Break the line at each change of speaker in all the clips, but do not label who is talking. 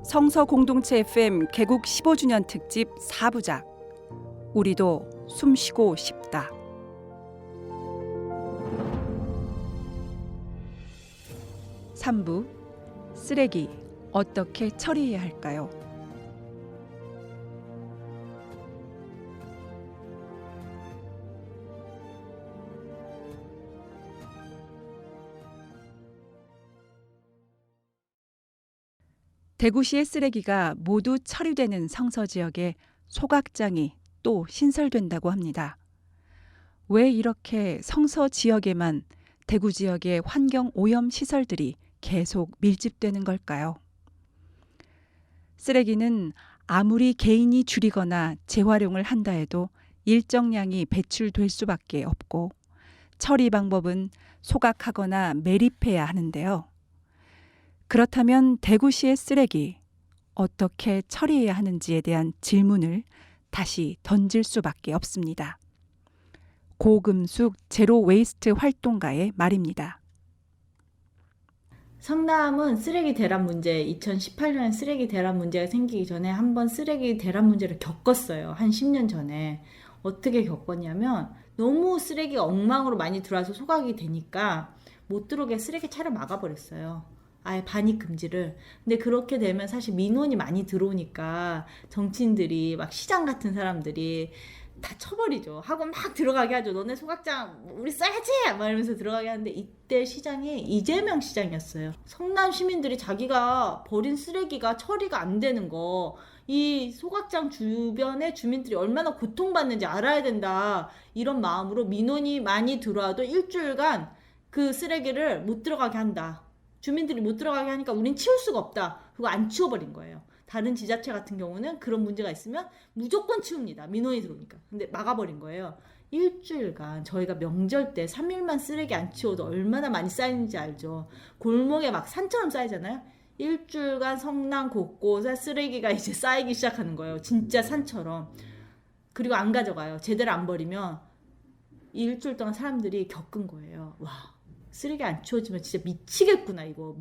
성서 공동체 FM 개국 15주년 특집 4부작 우리도 숨쉬고 싶다. (3부) 쓰레기 어떻게 처리해야 할까요? 대구시의 쓰레기가 모두 처리되는 성서 지역에 소각장이 또 신설된다고 합니다. 왜 이렇게 성서 지역에만 대구 지역의 환경 오염 시설들이 계속 밀집되는 걸까요? 쓰레기는 아무리 개인이 줄이거나 재활용을 한다 해도 일정량이 배출될 수밖에 없고 처리 방법은 소각하거나 매립해야 하는데요. 그렇다면 대구시의 쓰레기 어떻게 처리해야 하는지에 대한 질문을 다시 던질 수밖에 없습니다. 고금숙 제로 웨이스트 활동가의 말입니다.
성남은 쓰레기 대란 문제, 2018년 쓰레기 대란 문제가 생기기 전에 한번 쓰레기 대란 문제를 겪었어요. 한 10년 전에. 어떻게 겪었냐면 너무 쓰레기가 엉망으로 많이 들어와서 소각이 되니까 못 들어오게 쓰레기 차를 막아버렸어요. 아예 반입 금지를. 근데 그렇게 되면 사실 민원이 많이 들어오니까 정치인들이 막 시장 같은 사람들이 다 쳐버리죠. 하고 막 들어가게 하죠. 너네 소각장 우리 써야지! 막 이러면서 들어가게 하는데 이때 시장이 이재명 시장이었어요. 성남 시민들이 자기가 버린 쓰레기가 처리가 안 되는 거, 이 소각장 주변의 주민들이 얼마나 고통받는지 알아야 된다. 이런 마음으로 민원이 많이 들어와도 일주일간 그 쓰레기를 못 들어가게 한다. 주민들이 못 들어가게 하니까 우린 치울 수가 없다. 그거 안 치워버린 거예요. 다른 지자체 같은 경우는 그런 문제가 있으면 무조건 치웁니다. 민원이 들어오니까. 근데 막아버린 거예요. 일주일간 저희가 명절 때 3일만 쓰레기 안 치워도 얼마나 많이 쌓이는지 알죠. 골목에 막 산처럼 쌓이잖아요. 일주일간 성남 곳곳에 쓰레기가 이제 쌓이기 시작하는 거예요. 진짜 산처럼. 그리고 안 가져가요. 제대로 안 버리면 이 일주일 동안 사람들이 겪은 거예요. 와, 쓰레기 안 치워지면 진짜 미치겠구나 이거.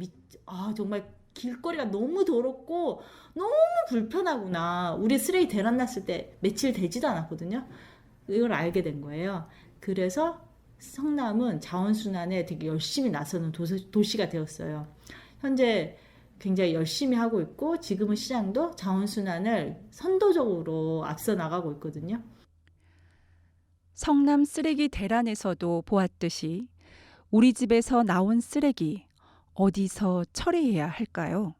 정말 길거리가 너무 더럽고 너무 불편하구나. 우리 쓰레기 대란 났을 때 며칠 되지도 않았거든요. 이걸 알게 된 거예요. 그래서 성남은 자원순환에 되게 열심히 나서는 도시가 되었어요. 현재 굉장히 열심히 하고 있고 지금은 시장도 자원순환을 선도적으로 앞서 나가고 있거든요.
성남 쓰레기 대란에서도 보았듯이 우리 집에서 나온 쓰레기 어디서 처리해야 할까요?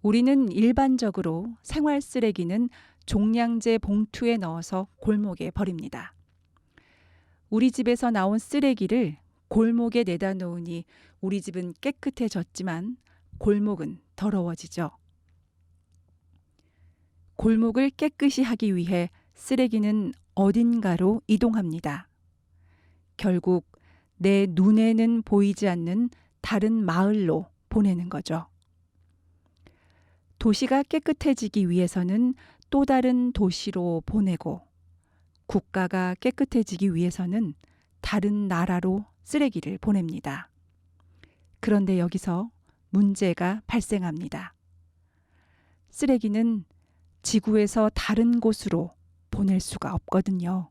우리는 일반적으로 생활 쓰레기는 종량제 봉투에 넣어서 골목에 버립니다. 우리 집에서 나온 쓰레기를 골목에 내다 놓으니 우리 집은 깨끗해졌지만 골목은 더러워지죠. 골목을 깨끗이 하기 위해 쓰레기는 어딘가로 이동합니다. 결국 내 눈에는 보이지 않는 다른 마을로 보내는 거죠. 도시가 깨끗해지기 위해서는 또 다른 도시로 보내고 국가가 깨끗해지기 위해서는 다른 나라로 쓰레기를 보냅니다. 그런데 여기서 문제가 발생합니다. 쓰레기는 지구에서 다른 곳으로 보낼 수가 없거든요.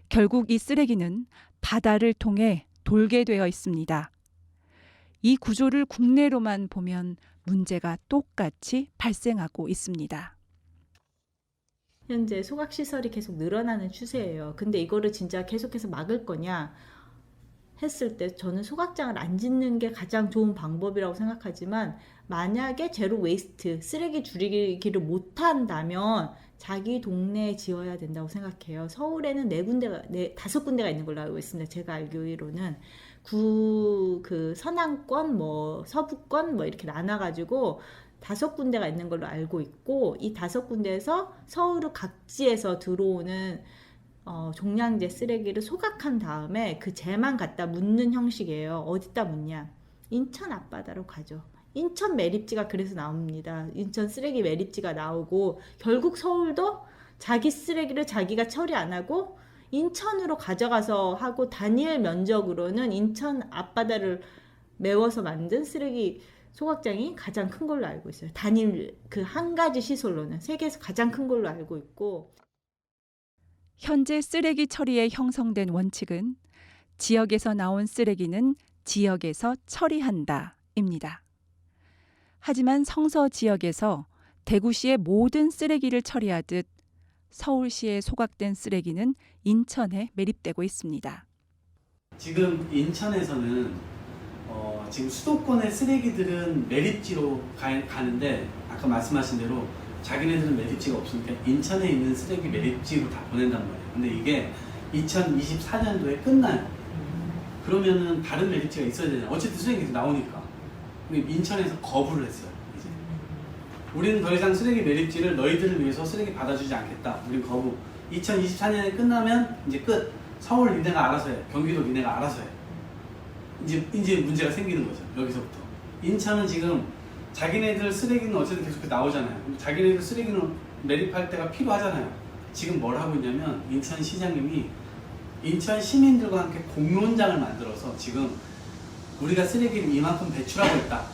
결국 이 쓰레기는 바다를 통해 돌게 되어 있습니다. 이 구조를 국내로만 보면 문제가 똑같이 발생하고 있습니다.
현재 소각시설이 계속 늘어나는 추세예요. 근데 이거를 진짜 계속해서 막을 거냐 했을 때 저는 소각장을 안 짓는 게 가장 좋은 방법이라고 생각하지만 만약에 제로 웨이스트, 쓰레기 줄이기를 못한다면 자기 동네에 지어야 된다고 생각해요. 서울에는 5군데가 있는 걸로 알고 있습니다. 제가 알기로는 그 서남권, 서부권 이렇게 나눠가지고 5군데가 있는 걸로 알고 있고 이 5군데에서 서울 각지에서 들어오는 종량제 쓰레기를 소각한 다음에 그 재만 갖다 묻는 형식이에요. 어디다 묻냐? 인천 앞바다로 가죠. 인천 매립지가 그래서 나옵니다. 인천 쓰레기 매립지가 나오고 결국 서울도 자기 쓰레기를 자기가 처리 안 하고 인천으로 가져가서 하고 단일 면적으로는 인천 앞바다를 메워서 만든 쓰레기 소각장이 가장 큰 걸로 알고 있어요. 단일 그 한 가지 시설로는 세계에서 가장 큰 걸로 알고 있고.
현재 쓰레기 처리에 형성된 원칙은 지역에서 나온 쓰레기는 지역에서 처리한다입니다. 하지만 성서 지역에서 대구시의 모든 쓰레기를 처리하듯 서울시에 소각된 쓰레기는 인천에 매립되고 있습니다.
지금 인천에서는 지금 수도권의 쓰레기들은 매립지로 가는데 아까 말씀하신 대로 자기네들은 매립지가 없으니까 인천에 있는 쓰레기 매립지로 다 보낸단 말이에요. 근데 이게 2024년도에 끝나요. 그러면은 다른 매립지가 있어야 되잖아요. 어쨌든 쓰레기가 나오니까. 근데 인천에서 거부를 했어요. 이제. 우리는 더 이상 쓰레기 매립지를 너희들을 위해서 쓰레기 받아주지 않겠다. 우린 거부. 2024년에 끝나면 이제 끝. 서울 니네가 알아서 해. 경기도 니네가 알아서 해. 이제 문제가 생기는 거죠. 여기서부터. 인천은 지금 자기네들 쓰레기는 어쨌든 계속 나오잖아요. 자기네들 쓰레기는 매립할 때가 필요하잖아요. 지금 뭘 하고 있냐면 인천 시장님이 인천 시민들과 함께 공론장을 만들어서 지금 우리가 쓰레기를 이만큼 배출하고 있다.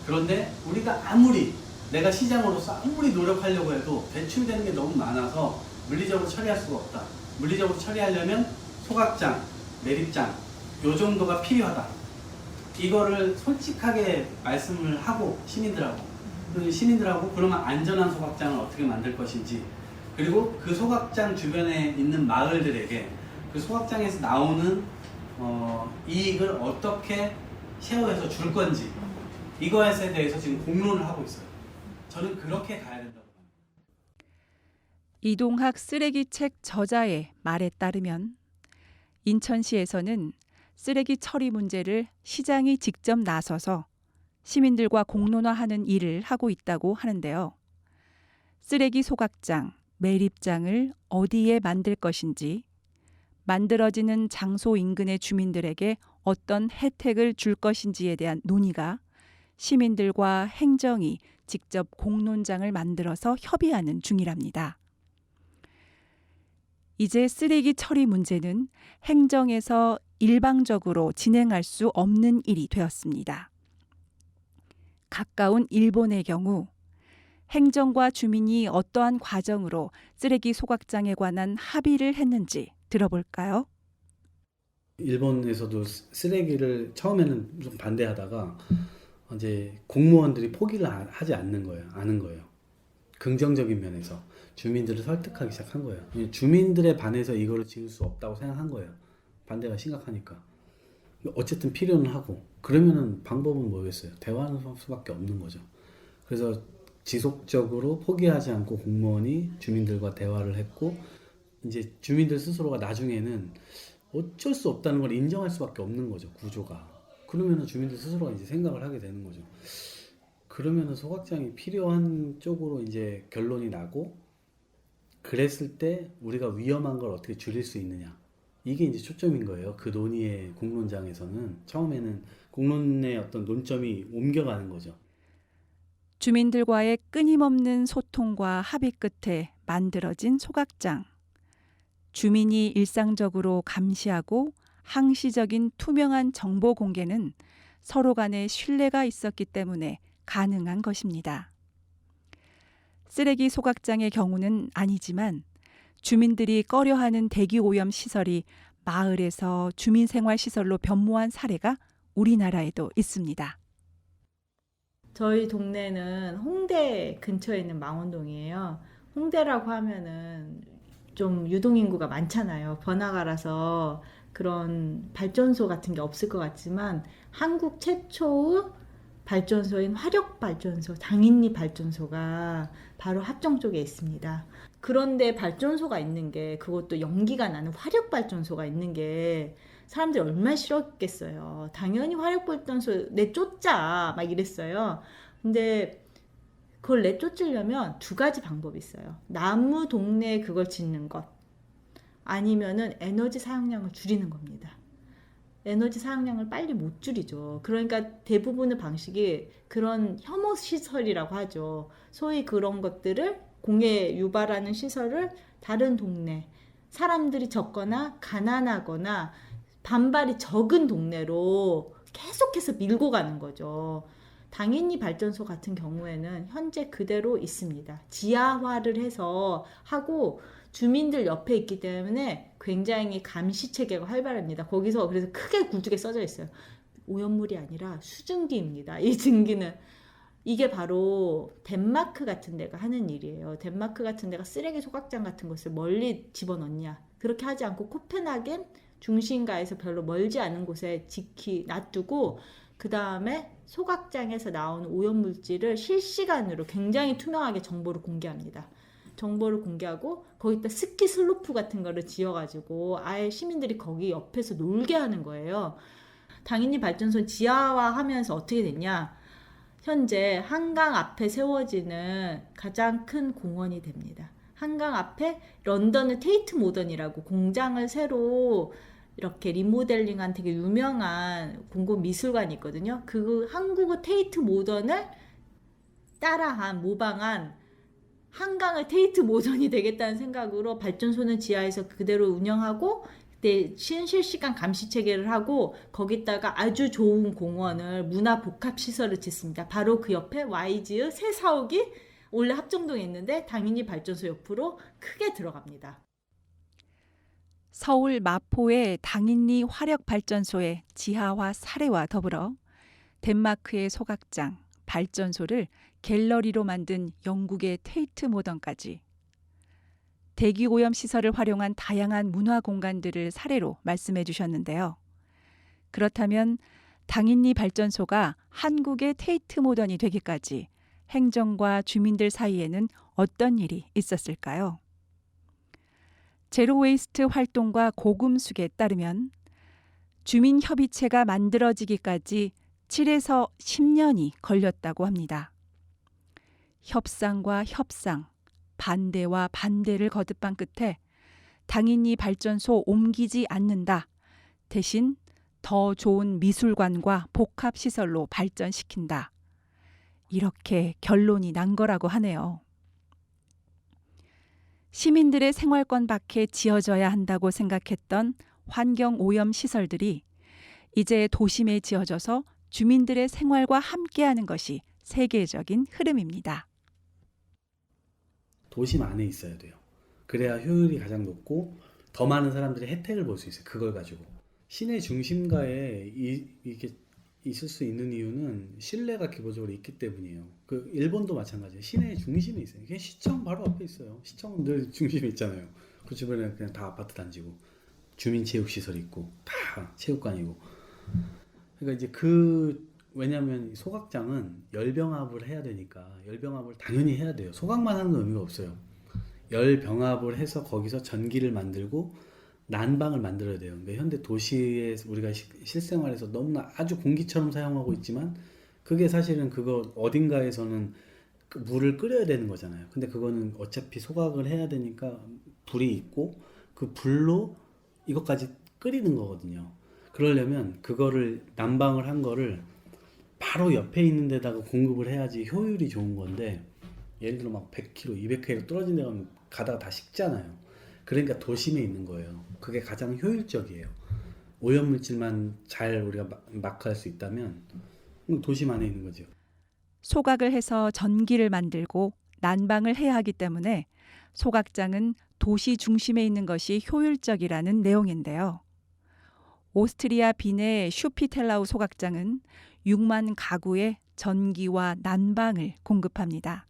그런데 우리가 아무리 내가 시장으로서 아무리 노력하려고 해도 배출되는 게 너무 많아서 물리적으로 처리할 수가 없다. 물리적으로 처리하려면 소각장, 매립장 요 정도가 필요하다. 이거를 솔직하게 말씀을 하고 시민들하고 그러면 안전한 소각장을 어떻게 만들 것인지, 그리고 그 소각장 주변에 있는 마을들에게 그 소각장에서 나오는 이익을 어떻게 쉐어해서 줄 건지, 이거에 대해서 지금 공론을 하고 있어요. 저는 그렇게 가야 된다고 봅니다.
이동학 쓰레기책 저자의 말에 따르면 인천시에서는 쓰레기 처리 문제를 시장이 직접 나서서 시민들과 공론화하는 일을 하고 있다고 하는데요. 쓰레기 소각장, 매립장을 어디에 만들 것인지, 만들어지는 장소 인근의 주민들에게 어떤 혜택을 줄 것인지에 대한 논의가 시민들과 행정이 직접 공론장을 만들어서 협의하는 중이랍니다. 이제 쓰레기 처리 문제는 행정에서 일방적으로 진행할 수 없는 일이 되었습니다. 가까운 일본의 경우 행정과 주민이 어떠한 과정으로 쓰레기 소각장에 관한 합의를 했는지 들어볼까요?
일본에서도 쓰레기를 처음에는 좀 반대하다가 이제 공무원들이 포기를 하지 않는 거예요. 아는 거예요. 긍정적인 면에서 주민들을 설득하기 시작한 거예요. 주민들에 반해서 이거를 지을 수 없다고 생각한 거예요. 반대가 심각하니까. 어쨌든 필요는 하고, 그러면은 방법은 뭐겠어요? 대화하는 수밖에 없는 거죠. 그래서 지속적으로 포기하지 않고 공무원이 주민들과 대화를 했고, 이제 주민들 스스로가 나중에는 어쩔 수 없다는 걸 인정할 수밖에 없는 거죠, 구조가. 그러면은 주민들 스스로가 이제 생각을 하게 되는 거죠. 그러면은 소각장이 필요한 쪽으로 이제 결론이 나고, 그랬을 때 우리가 위험한 걸 어떻게 줄일 수 있느냐, 이게 이제 초점인 거예요. 그 논의의 공론장에서는 처음에는 공론의 어떤 논점이 옮겨가는 거죠.
주민들과의 끊임없는 소통과 합의 끝에 만들어진 소각장. 주민이 일상적으로 감시하고 항시적인 투명한 정보 공개는 서로 간의 신뢰가 있었기 때문에 가능한 것입니다. 쓰레기 소각장의 경우는 아니지만 주민들이 꺼려하는 대기오염 시설이 마을에서 주민생활시설로 변모한 사례가 우리나라에도 있습니다.
저희 동네는 홍대 근처에 있는 망원동이에요. 홍대라고 하면은 좀 유동인구가 많잖아요. 번화가라서 그런 발전소 같은 게 없을 것 같지만 한국 최초의 발전소인 화력발전소, 당인리 발전소가 바로 합정 쪽에 있습니다. 그런데 발전소가 있는 게, 그것도 연기가 나는 화력발전소가 있는 게 사람들이 얼마나 싫었겠어요. 당연히 화력발전소 내쫓자 막 이랬어요. 근데 그걸 내쫓으려면 두 가지 방법이 있어요. 나무 동네에 그걸 짓는 것, 아니면은 에너지 사용량을 줄이는 겁니다. 에너지 사용량을 빨리 못 줄이죠. 그러니까 대부분의 방식이 그런 혐오 시설이라고 하죠. 소위 그런 것들을, 공해 유발하는 시설을 다른 동네, 사람들이 적거나 가난하거나 반발이 적은 동네로 계속해서 밀고 가는 거죠. 당인리 발전소 같은 경우에는 현재 그대로 있습니다. 지하화를 해서 하고 주민들 옆에 있기 때문에 굉장히 감시 체계가 활발합니다. 거기서 그래서 크게 굵게 써져 있어요. 오염물이 아니라 수증기입니다. 이 증기는. 이게 바로 덴마크 같은 데가 하는 일이에요. 덴마크 같은 데가 쓰레기 소각장 같은 것을 멀리 집어넣냐. 그렇게 하지 않고 코펜하겐 중심가에서 별로 멀지 않은 곳에 놔두고 그 다음에 소각장에서 나오는 오염물질을 실시간으로 굉장히 투명하게 정보를 공개합니다. 정보를 공개하고 거기다 스키 슬로프 같은 거를 지어가지고 아예 시민들이 거기 옆에서 놀게 하는 거예요. 당인리 발전소 지하화하면서 어떻게 됐냐? 현재 한강 앞에 세워지는 가장 큰 공원이 됩니다. 한강 앞에 런던의 테이트 모던이라고 공장을 새로 이렇게 리모델링한 되게 유명한 공공 미술관이 있거든요. 그 한국의 테이트 모던을 따라한, 모방한 한강의 테이트 모던이 되겠다는 생각으로 발전소는 지하에서 그대로 운영하고 실시간 감시 체계를 하고 거기다가 아주 좋은 공원을 문화복합시설을 짓습니다. 바로 그 옆에 YG의 새 사옥이 원래 합정동에 있는데 당인리 발전소 옆으로 크게 들어갑니다.
서울 마포의 당인리 화력발전소의 지하화 사례와 더불어 덴마크의 소각장, 발전소를 갤러리로 만든 영국의 테이트 모던까지 대기오염 시설을 활용한 다양한 문화 공간들을 사례로 말씀해 주셨는데요. 그렇다면 당인리 발전소가 한국의 테이트 모던이 되기까지 행정과 주민들 사이에는 어떤 일이 있었을까요? 제로웨이스트 활동과 고금숙에 따르면 주민협의체가 만들어지기까지 7에서 10년이 걸렸다고 합니다. 협상과 협상, 반대와 반대를 거듭한 끝에 당인리 발전소 옮기지 않는다. 대신 더 좋은 미술관과 복합시설로 발전시킨다. 이렇게 결론이 난 거라고 하네요. 시민들의 생활권 밖에 지어져야 한다고 생각했던 환경오염 시설들이 이제 도심에 지어져서 주민들의 생활과 함께하는 것이 세계적인 흐름입니다.
도심 안에 있어야 돼요. 그래야 효율이 가장 높고 더 많은 사람들이 혜택을 볼 수 있어요. 그걸 가지고. 시내 중심가에 이게 있을 수 있는 이유는 신뢰가 기본적으로 있기 때문이에요. 그 일본도 마찬가지예요. 시내 중심에 있어요. 이게 시청 바로 앞에 있어요. 시청은 늘 중심에 있잖아요. 그 주변에 그냥 다 아파트 단지고 주민체육시설이 있고 다 체육관이고. 그러니까 이제 왜냐면 소각장은 열병합을 해야 되니까 열병합을 당연히 해야 돼요. 소각만 하는 건 의미가 없어요. 열병합을 해서 거기서 전기를 만들고 난방을 만들어야 돼요. 그러니까 현대 도시에 우리가 실생활에서 너무나 아주 공기처럼 사용하고 있지만 그게 사실은 그거 어딘가에서는 그 물을 끓여야 되는 거잖아요. 근데 그거는 어차피 소각을 해야 되니까 불이 있고 그 불로 이것까지 끓이는 거거든요. 그러려면 그거를 난방을 한 거를 바로 옆에 있는 데다가 공급을 해야지 효율이 좋은 건데 예를 들어 막 100km, 200km 떨어진 데 가면 가다가 다 식잖아요. 그러니까 도심에 있는 거예요. 그게 가장 효율적이에요. 오염물질만 잘 우리가 마크할 수 있다면 도심 안에 있는 거죠.
소각을 해서 전기를 만들고 난방을 해야 하기 때문에 소각장은 도시 중심에 있는 것이 효율적이라는 내용인데요. 오스트리아 빈의 슈피텔라우 소각장은 6만 가구에 전기와 난방을 공급합니다.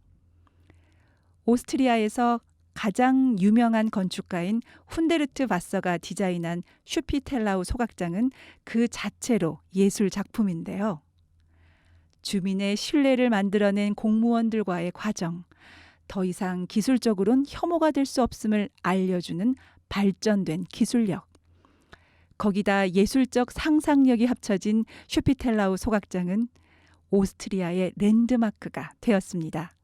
오스트리아에서 가장 유명한 건축가인 훈데르트 바서가 디자인한 슈피텔라우 소각장은 그 자체로 예술 작품인데요. 주민의 신뢰를 만들어낸 공무원들과의 과정, 더 이상 기술적으로는 혐오가 될 수 없음을 알려주는 발전된 기술력, 거기다 예술적 상상력이 합쳐진 슈피텔라우 소각장은 오스트리아의 랜드마크가 되었습니다.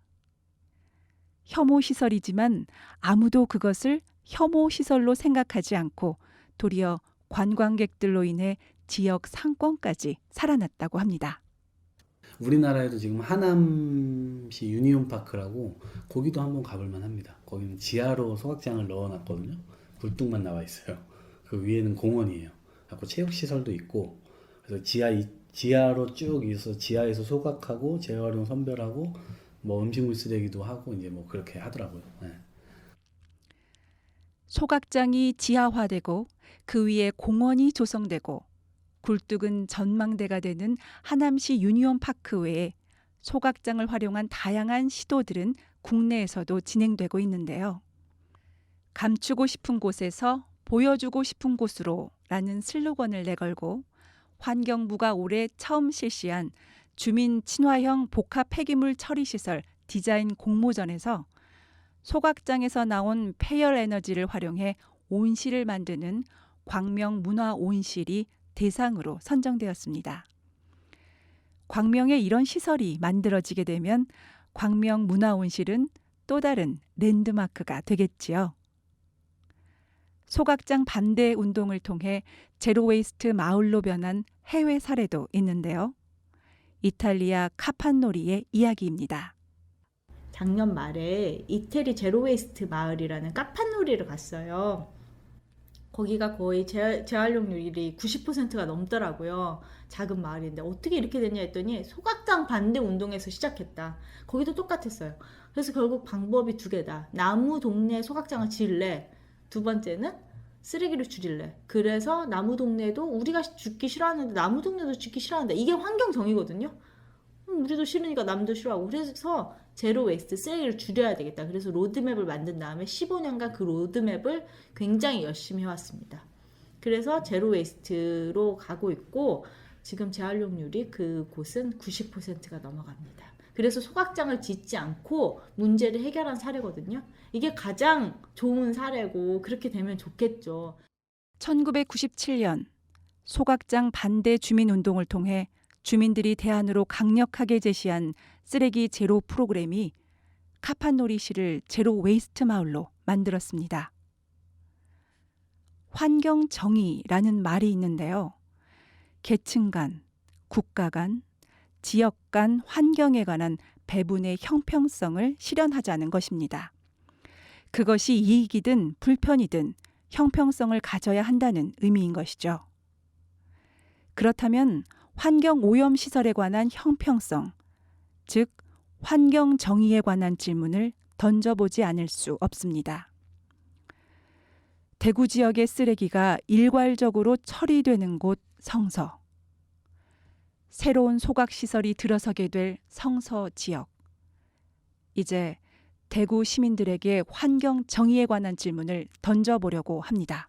혐오시설이지만 아무도 그것을 혐오시설로 생각하지 않고 도리어 관광객들로 인해 지역 상권까지 살아났다고 합니다.
우리나라에도 지금 하남시 유니온파크라고 거기도 한번 가볼만 합니다. 거기는 지하로 소각장을 넣어놨거든요. 굴뚝만 나와 있어요. 그 위에는 공원이에요. 그리고 체육시설도 있고 그래서 지하 지하로 쭉 있어 지하에서 소각하고 재활용 선별하고 뭐 음식물 쓰레기도 하고 이제 뭐 그렇게 하더라고요. 네.
소각장이 지하화되고 그 위에 공원이 조성되고 굴뚝은 전망대가 되는 하남시 유니온파크 외에 소각장을 활용한 다양한 시도들은 국내에서도 진행되고 있는데요. 감추고 싶은 곳에서 보여주고 싶은 곳으로 라는 슬로건을 내걸고 환경부가 올해 처음 실시한 주민 친화형 복합 폐기물 처리 시설 디자인 공모전에서 소각장에서 나온 폐열 에너지를 활용해 온실을 만드는 광명 문화 온실이 대상으로 선정되었습니다. 광명에 이런 시설이 만들어지게 되면 광명 문화 온실은 또 다른 랜드마크가 되겠지요. 소각장 반대 운동을 통해 제로 웨이스트 마을로 변한 해외 사례도 있는데요. 이탈리아 카판노리의 이야기입니다.
작년 말에 이태리 제로웨이스트 마을이라는 카판놀이를 갔어요. 거기가 거의 재활용률이 90%가 넘더라고요. 작은 마을인데 어떻게 이렇게 됐냐 했더니 소각장 반대 운동에서 시작했다. 거기도 똑같았어요. 그래서 결국 방법이 두 개다. 나무 동네 소각장을 지을래. 두 번째는 쓰레기를 줄일래. 그래서 나무 동네도 우리가 죽기 싫어하는데 나무 동네도 죽기 싫어하는데 이게 환경 정의거든요. 우리도 싫으니까 남도 싫어하고 그래서 제로 웨이스트 쓰레기를 줄여야 되겠다. 그래서 로드맵을 만든 다음에 15년간 그 로드맵을 굉장히 열심히 해왔습니다. 그래서 제로 웨이스트로 가고 있고 지금 재활용률이 그곳은 90%가 넘어갑니다. 그래서 소각장을 짓지 않고 문제를 해결한 사례거든요. 이게 가장 좋은 사례고 그렇게 되면 좋겠죠.
1997년 소각장 반대 주민운동을 통해 주민들이 대안으로 강력하게 제시한 쓰레기 제로 프로그램이 카판노리시를 제로 웨이스트 마을로 만들었습니다. 환경 정의라는 말이 있는데요. 계층 간, 국가 간, 지역 간 환경에 관한 배분의 형평성을 실현하자는 것입니다. 그것이 이익이든 불편이든 형평성을 가져야 한다는 의미인 것이죠. 그렇다면 환경 오염 시설에 관한 형평성, 즉 환경 정의에 관한 질문을 던져보지 않을 수 없습니다. 대구 지역의 쓰레기가 일괄적으로 처리되는 곳 성서. 새로운 소각 시설이 들어서게 될 성서 지역. 이제 대구 시민들에게 환경 정의에 관한 질문을 던져보려고 합니다.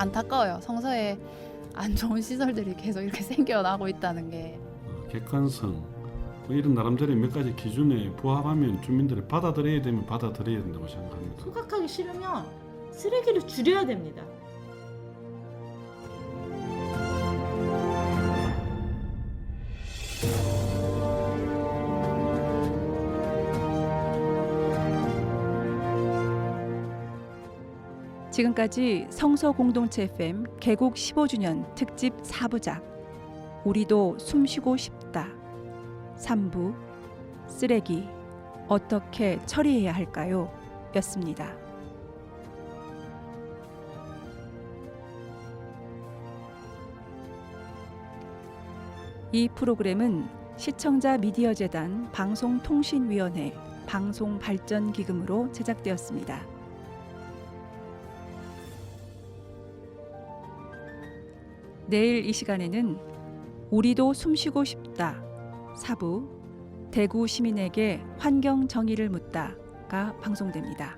안타까워요. 성서에 안 좋은 시설들이 계속 이렇게 생겨나고 있다는 게.
객관성 뭐 이런 나름대로 몇 가지 기준에 부합하면 주민들이 받아들여야 되면 받아들여야 된다고 생각합니다.
소각하기 싫으면 쓰레기를 줄여야 됩니다.
지금까지 성서 공동체 FM 개국 15주년 특집 4부작 우리도 숨쉬고 싶다 3부 쓰레기 어떻게 처리해야 할까요? 였습니다. 이 프로그램은 시청자 미디어재단 방송통신위원회 방송발전기금으로 제작되었습니다. 내일 이 시간에는 우리도 숨쉬고 싶다 4부 대구 시민에게 환경 정의를 묻다가 방송됩니다.